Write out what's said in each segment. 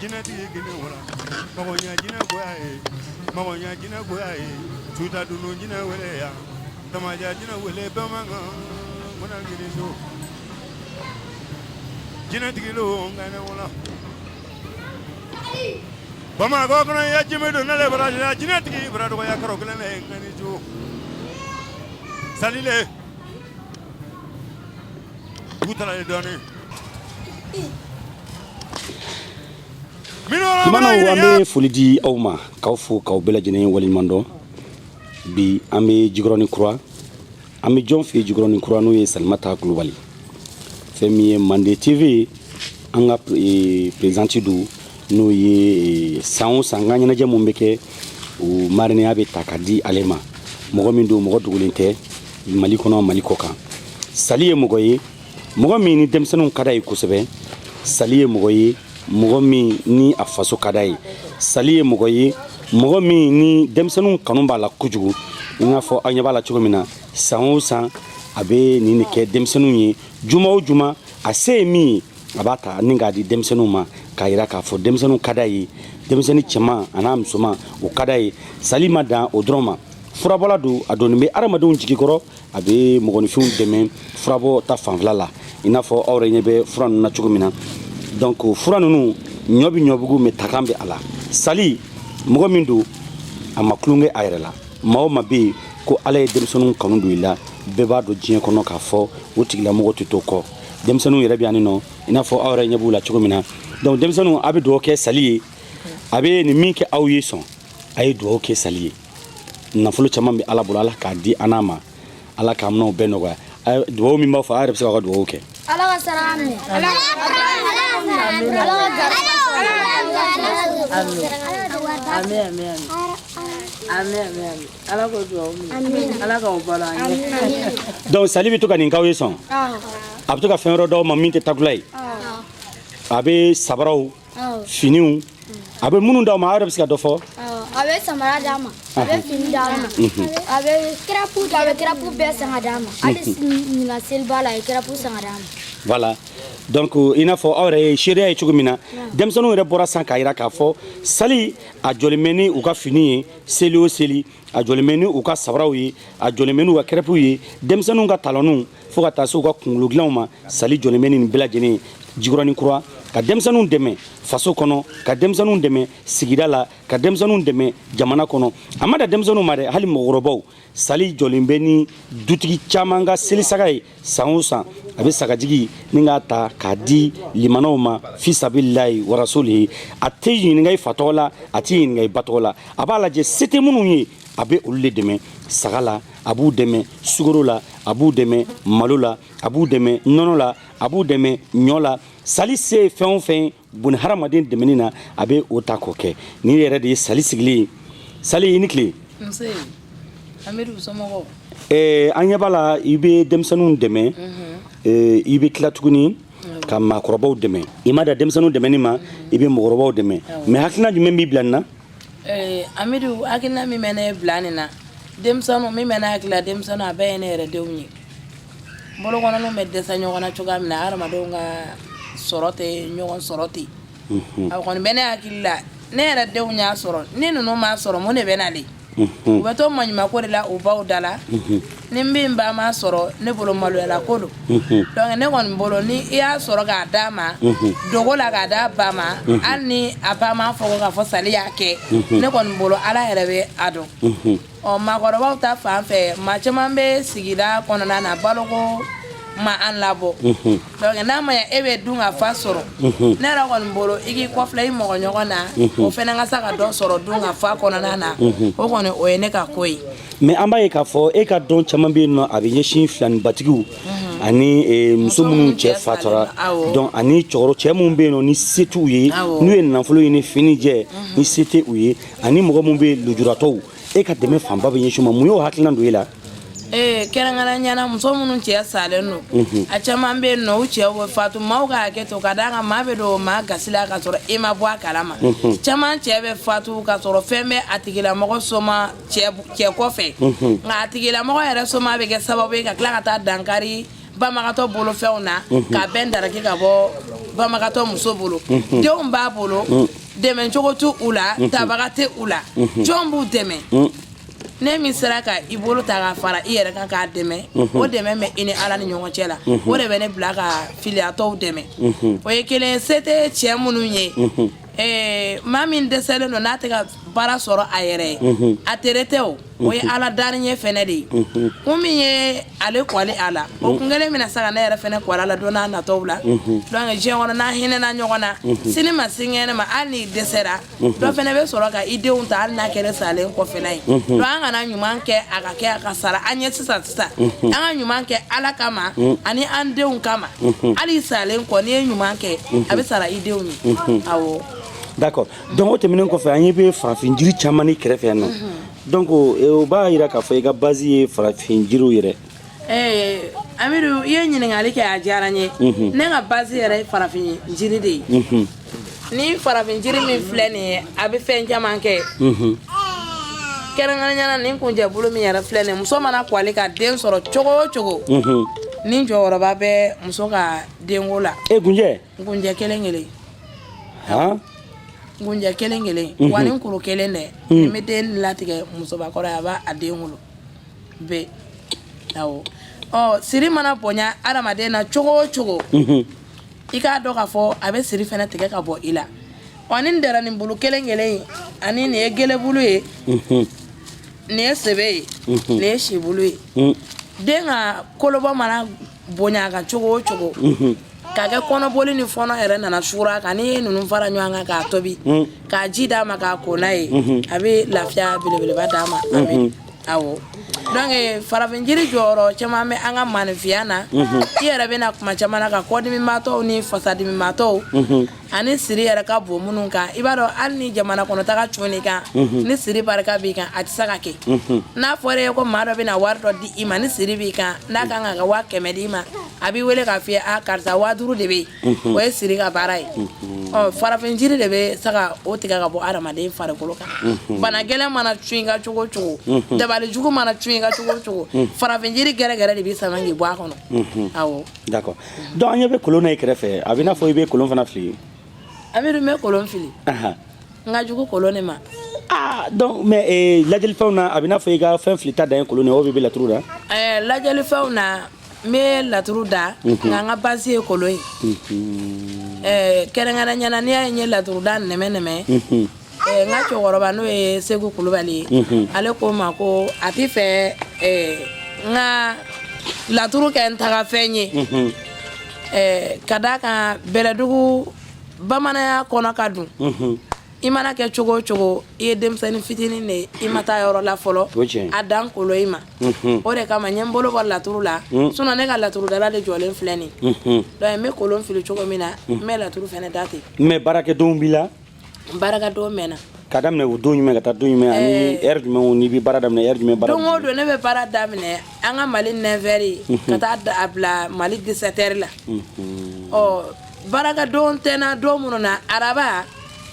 jinɛ tigi gine wala mago ɲa jinɛ goya ye mago ɲa jinɛ goya ye tuta dunu jinɛ wele ya tamaja jinɛ wele bamanankan muna giriso jinɛ tigi lo ngane wala bamanankan kɔnɔ ya jimi don nale bara jinɛ tigi bara dɔgɔya karo kelen le ngani jo salile butala le dɔɔni Kimano wame foli di aw ma k'aw fo k'aw bɛɛ lajɛlen waleɲuman dɔn bi an bɛ Jikɔrɔni Kura an bɛ jɔn fɛ Jikɔrɔni Kura n'o ye Salimata Kulubali fɛn min ye Mande TV an ka présidente do n'o ye san o san n ka ɲɛnajɛ mun bɛ kɛ o mariniya bɛ ta ka di ale ma mɔgɔ min don mɔgɔ dogolen tɛ Mali kɔnɔ Mali kɔ kan Sali ye mɔgɔ ye mɔgɔ min ni denmisɛnninw ka d'a ye kosɛbɛ Sali ye mɔgɔ ye mɔgɔ min ni a faso ka d'a ye Sali ye mɔgɔ ye mɔgɔ min ni denmisɛnninw kanu b'a la kojugu i n'a fɔ aw ɲɛ b'a la cogo min na san o san a bɛ nin de kɛ denmisɛnninw ye juma o juma a se ye min ye a b'a ta ni k'a di denmisɛnninw ma k'a jira k'a fɔ denmisɛnninw ka d'a ye denmisɛnnin cɛman a n'a musoman o ka d'a ye Sali ma dan o dɔrɔn ma furabɔla don a dɔnni bɛ adamadenw jigi kɔrɔ a bɛ mɔgɔninfinw dɛmɛ furabɔ ta fanfɛla la i n'a fɔ aw yɛrɛ ɲɛ bɛ fura ninnu na cogo min na donc fura ninnu ɲɔ bɛ ɲɔbugu mais takan bɛ a la Sali mɔgɔ min don a ma tulonkɛ a yɛrɛ la maa o maa bɛ yen ko ala ye denmisɛnninw kanu don i la bɛɛ b'a dɔn diɲɛ kɔnɔ k'a fɔ o tigilamɔgɔ tɛ to kɔ denmisɛnninw yɛrɛ bɛ yan nɔ i n'a fɔ aw yɛrɛ ɲɛ b'u la cogo min na donc denmisɛnninw a bɛ dugawu kɛ Sali ye a bɛ nin min kɛ aw ye sɔn a ye dugawu kɛ Sali ye nafolo caman bɛ ala bolo ala k'a di an n'a ma ala k'a minɛw bɛɛ nɔgɔya dugawu min b'aw fɛ a yɛrɛ bɛ se k'a ka dugawu kɛ ala ka sara minɛ ala ka donc Sali bɛ to ka nin k'aw ye sɔn a bɛ to ka fɛn wɛrɛ d'aw ma min tɛ takula ye a bɛ sabaraw finiw a bɛ minnu d'aw ma a yɛrɛ bɛ se ka dɔ fɔ a bɛ samara d'a ma a bɛ fini d'a ma a bɛ kirapu bɛɛ san ka d'a ma hali ɲinan seliba la a ye kirapu san ka d'a ma voilà donc i n'a fɔ aw yɛrɛ ye seereya ye cogo min na denmisɛnninw yɛrɛ bɔra san k'a jira k'a fɔ Sali a jɔlen bɛ ni u ka fini ye seli o seli a jɔlen bɛ ni u ka sabaraw ye a jɔlen bɛ n'u ka kɛrɛpuw ye denmisɛnninw ka talɔniw fo ka taa se u ka kunkolo dilanw ma Sali jɔlen bɛ ni nin bɛɛ lajɛlen ye Jikɔrɔni Kura ka denmisɛnninw dɛmɛ faso kɔnɔ ka denmisɛnninw dɛmɛ sigida la ka denmisɛnninw dɛmɛ jamana kɔnɔ a ma da denmisɛnninw ma dɛ hali mɔgɔkɔrɔbaw Sali jɔlen bɛ ni dutigi caman ka selisaga ye san o san a bɛ sagajigi ni k'a ta k'a di limanaw ma fisabililayi wa rasulihi a tɛ ɲininka i fa tɔgɔ la a tɛ ɲininka i ba tɔgɔ la a b'a lajɛ se tɛ minnu ye a bɛ olu de dɛmɛ saga la a b'u dɛmɛ sukaro la a b'u dɛmɛ malo la a b'u dɛmɛ nɔnɔ la a b'u dɛmɛ ɲɔ la Sali se fɛn o fɛn buni hadamaden dɛmɛni na a bɛ o ta k'o kɛ nin yɛrɛ de ye Sali sigilen ye Sali i ni tile an ɲɛ b'a la i bɛ denmisɛnninw dɛmɛ i bɛ tila tuguni ka maakɔrɔbaw dɛmɛ i ma da denmisɛnninw dɛmɛni ma i bɛ mɔgɔkɔrɔbaw dɛmɛ mais hakilina jumɛn b'i bila nin na Amidu hakilina min bɛ ne bila nin na denmisɛnninw min bɛ ne hakilila denmisɛnninw a bɛɛ ye ne yɛrɛ denw ye bolokɔnɔninw bɛ dɛsɛ ɲɔgɔn na cogoya min na hadamadenw ka sɔrɔ tɛ ɲɔgɔn sɔrɔ ten a kɔni bɛ ne hakili la ne yɛrɛ denw y'a sɔrɔ ni ninnu m'a sɔrɔ mun de bɛ nale u bɛ to maɲumako de la u baw da la ni min ba m'a sɔrɔ ne bolo maloyala ko don donc ne kɔni bolo ni i y'a sɔrɔ k'a d'a ma dogo la k'a d'a ba ma hali ni a ba m'a fɔ k'a fɔ Sali y'a kɛ ne kɔni bolo ala yɛrɛ bɛ a dɔn ɔ maakɔrɔbaw ta fan fɛ maa caman bɛ sigida kɔnɔna na baloko ma an labɔ donc n'a ma ɲɛ e bɛ dun ka fa sɔrɔ ne yɛrɛ kɔni bolo i k'i kɔfilɛ i mɔgɔ ɲɔgɔn na o fɛnɛ ka se ka dɔ sɔrɔ dun ka fa kɔnɔna na o kɔni o ye ne ka ko ye mais an b'a ye k'a fɔ e ka dɔn caman bɛ yen nɔ a bɛ ɲɛsin filanibatigiw ani muso minnu cɛ fatara donc ani cɛ minnu bɛ yen nɔ ni se t'u ye n'u ye nafolo ɲini fini jɛ ni se tɛ u ye ani mɔgɔ minnu bɛ lujuratɔw e ka dɛmɛ fanba bɛ ɲɛsin u ma mun y'o hakilina don e la kɛrɛnkɛrɛnyana muso minnu cɛ salen don a caman bɛ yen nɔ u cɛw bɛ fatu maaw ka hakɛ to ka d'a kan maa bɛ don maa gasi la ka sɔrɔ e ma bɔ a kalama caman cɛ bɛ fatu ka sɔrɔ fɛn bɛ a tigilamɔgɔ soma cɛ kɔfɛ nka a tigilamɔgɔ yɛrɛ soma bɛ kɛ sababu ye ka tila ka taa dankari bamagato bolo fɛnw na ka bɛn daraki ka bɔ bamagato muso bolo denw b'a bolo dɛmɛ cogo tu u la tabaga tɛ u la jɔn b'u dɛmɛ ne min sera ka i bolo ta ka fara i yɛrɛ kan k'a dɛmɛ o dɛmɛ bɛ i ni Ala ni ɲɔgɔn cɛ la o de bɛ ne bila ka filiyatɔw dɛmɛ o ye kelen se tɛ cɛ minnu ye maa min dɛsɛlen don n'a tɛ ka baara sɔrɔ a yɛrɛ ye a tere tɛ o ye Ala daniɲɛ fɛnɛ de ye kun min ye ale kɔli a la o kun kelen mina sa ka ne yɛrɛ fɛnɛ kɔli a la don n'a nataw la donc diɲɛ kɔnɔ n'an hinɛna ɲɔgɔn na sini ma sinikɛnɛ ma hali n'i dɛsɛra dɔ fɛnɛ bɛ sɔrɔ ka i denw ta hali n'a kɛra salen kɔfɛla ye donc an kana ɲuman kɛ a ka kɛ a ka sara an ɲɛ sisan an ka ɲuman kɛ Ala kama ani an denw kama hali salen kɔ n'i ye ɲuman kɛ a bɛ sara i denw ye awɔ. D'accord. Donc o tɛmɛnen kɔfɛ an ye bɛ farafin jiri caman ni kɛrɛfɛ yan nɔ donc o b'a yira k'a fɔ i ka base ye farafin jiriw yɛrɛ. Amidu i ye ɲininkali kɛ a diyara n ye ne ka base yɛrɛ ye farafin jiri de ye ni farafin jiri min filɛ nin ye a bɛ fɛn caman kɛ kɛrɛnkɛrɛnnenya nin kunjɛ bolo min yɛrɛ filɛ nin ye muso mana kɔli ka den sɔrɔ cogo o cogo ni jɔyɔrɔba bɛ muso ka denko la. Kunjɛ kelen kelen. Ngunjɛ kelen kelen wa ni kuru kelen dɛ ni bɛ den latigɛ musobakɔrɔ ye a b'a a den wolo bɛɛ awɔ siri mana bonya adamaden na cogo o cogo i k'a dɔn k'a fɔ a bɛ siri fɛnɛ tigɛ ka bɔ i la wa ni dara nin bulu kelen kelen ani nin ye gɛlɛbulu ye nin ye sɛbɛ ye nin ye sibulu ye den ka kolobɔ mana bonya a kan cogo o cogo k'a kɛ kɔnɔboli ni fɔnɔ yɛrɛ nana sugura kan n'i ye ninnu fara ɲɔgɔn kan k'a tobi k'a ji d'a ma k'a ko n'a ye a bɛ lafiya belebeleba d'a ma awɔ donc farafin jiri jɔyɔrɔ caman bɛ an ka maanifinya na i yɛrɛ bɛna kuma caman na ka kɔdimibaatɔw ni fasadimibaatɔw ani siri yɛrɛ ka bon minnu kan i b'a dɔn hali ni jamana kɔnɔtaga cunni kan ni siri barika b'i kan a tɛ se ka kɛ n'a fɔra ye ko maa dɔ bɛna wari dɔ di i ma ni siri b'i kan n'a kan ka 100 d'i ma a b'i wele k'a f'i ye karisa 5000 de bɛ yen o ye siri ka baara ye farafin jiri de bɛ se ka o tigɛ ka bɔ adamaden farikolo kan bana gɛlɛn mana cun i ka cogo o cogo dabali jugu mana cun i ka cogo o cogo farafin jiri gɛrɛgɛrɛ de b'i sama k'i bɔ a kɔnɔ awɔ. D'accord donc an ɲɛ bɛ kolon na i kɛrɛfɛ a bɛ n'a fɔ i bɛ kolon fana fili. Amidu bɛ kolon fili n ka jugu kolon de ma. Donc mais lajɛlifɛnw na a bɛ n'a fɔ i ka fɛn filita dan ye kolon ye o bɛ laturu da. Lajɛlifɛnw na n bɛ laturu da nka n ka base ye kolon ye kɛrɛnkɛrɛnnenya n'i y'a ye n ye laturu da nɛmɛ n ka cɛkɔrɔba n'o ye Segu Kulubali ye ale ko n ma ko a tɛ fɛ n ka laturu kɛ n tagafɛn ye ka d'a kan Bɛlɛdugu bamananya kɔnɔ ka dun i mana kɛ cogo o cogo i ye denmisɛnnin fitinin de i ma taa yɔrɔ la fɔlɔ a dan kolo i ma o de kama n ye n bolo bɔ laturu la sinon ne ka laturu dala de jɔlen filɛ nin donc n bɛ kolon fili cogo min na n bɛ laturu fɛnɛ da ten. mais baarakɛdenw b'i la. baarakɛdenw mɛnna. ka daminɛ o don jumɛn ka taa don jumɛn ani heure jumɛn n'i bɛ baara daminɛ heure jumɛn baara. don o don ne bɛ baara daminɛ an ka Mali 9h ka taa a bila Mali 17h la baarakɛdenw tɛ n na don minnu na araba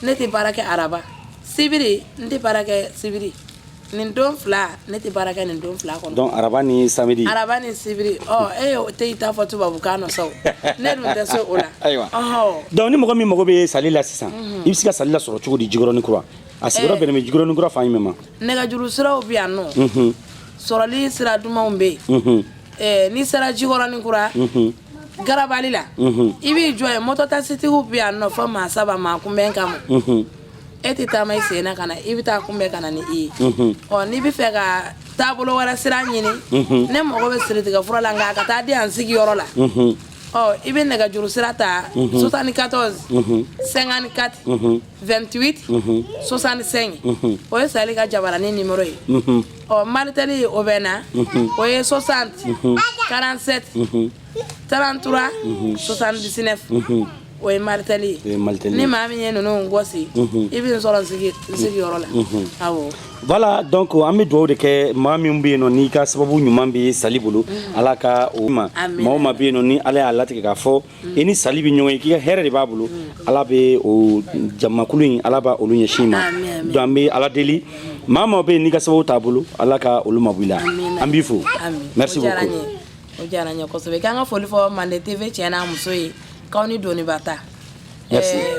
ne tɛ baara kɛ araba sibiri n tɛ baara kɛ sibiri nin don fila ne tɛ baara kɛ nin don fila kɔnɔ. donc araba ni samedi. araba ni sibiri e tɛ i ta fɔ tubabukan na sa o ne dun tɛ se o la. ayiwa donc ni mɔgɔ min mago bɛ sali la sisan i bɛ se ka sali la sɔrɔ cogo di Jikɔrɔni Kura a sigiyɔrɔ bɛnnen bɛ Jikɔrɔni Kura fan jumɛn ma. nɛgɛjuru siraw bɛ yan nɔ sɔrɔli sira dumanw bɛ yen n'i sera Jikɔrɔni Kura garabali la i b'i jɔ yen mototasitigiw bɛ yan nɔ fɔ maa 3 maa kunbɛn kama e tɛ taama i sen na ka na i bɛ taa kunbɛn ka na ni i ye n'i bɛ fɛ ka taabolo wɛrɛ sira ɲini ne mago bɛ siritigɛfura la nka a ka taa di yan sigiyɔrɔ la i bɛ nɛgɛjuru sira ta 74 54 28 65 o ye Sali ka jabaranin numéro ye Maritɛli o bɛ na o ye 60 47 33 79 o ye Maritɛli ye ni maa min ye ninnu gosi i bɛ n sɔrɔ n sigiyɔrɔ la awɔ. Voilà donc an bɛ dugawu de kɛ maa min bɛ yen nɔ n'i ka sababu ɲuman bɛ Sali bolo Ala ka o ma maa o maa bɛ yen nɔ ni Ala y'a latigɛ k'a fɔ i ni Sali bɛ ɲɔgɔn ye k'i ka hɛrɛ de b'a bolo Ala bɛ o jamakulu in Ala b'a olu ɲɛsin ma donc an bɛ Ala deli maa o maa bɛ yen n'i ka sababu t'a bolo Ala ka olu mabɔ i la an b'i fo merci beaucoup. o diyara n ye kosɛbɛ k'an ka foli fɔ Mande TV cɛ n'a muso ye k'aw ni doniba ta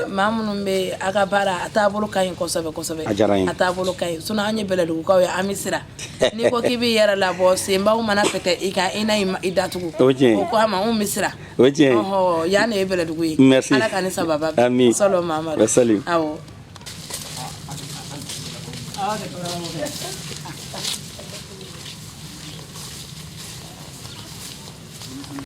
maa minnu bɛ a ka baara a taabolo ka ɲi kosɛbɛ kosɛbɛ a taabolo ka ɲi sinon an ye Bɛlɛdugukaw ye an bɛ siran n'i ko k'i b'i yɛrɛ labɔ senbaw mana pɛtɛ i kan i na i datugu o ko a ma n bɛ siran yan de ye Bɛlɛdugu ye Ala ka ni sababa bɛn salo Mamadu awɔ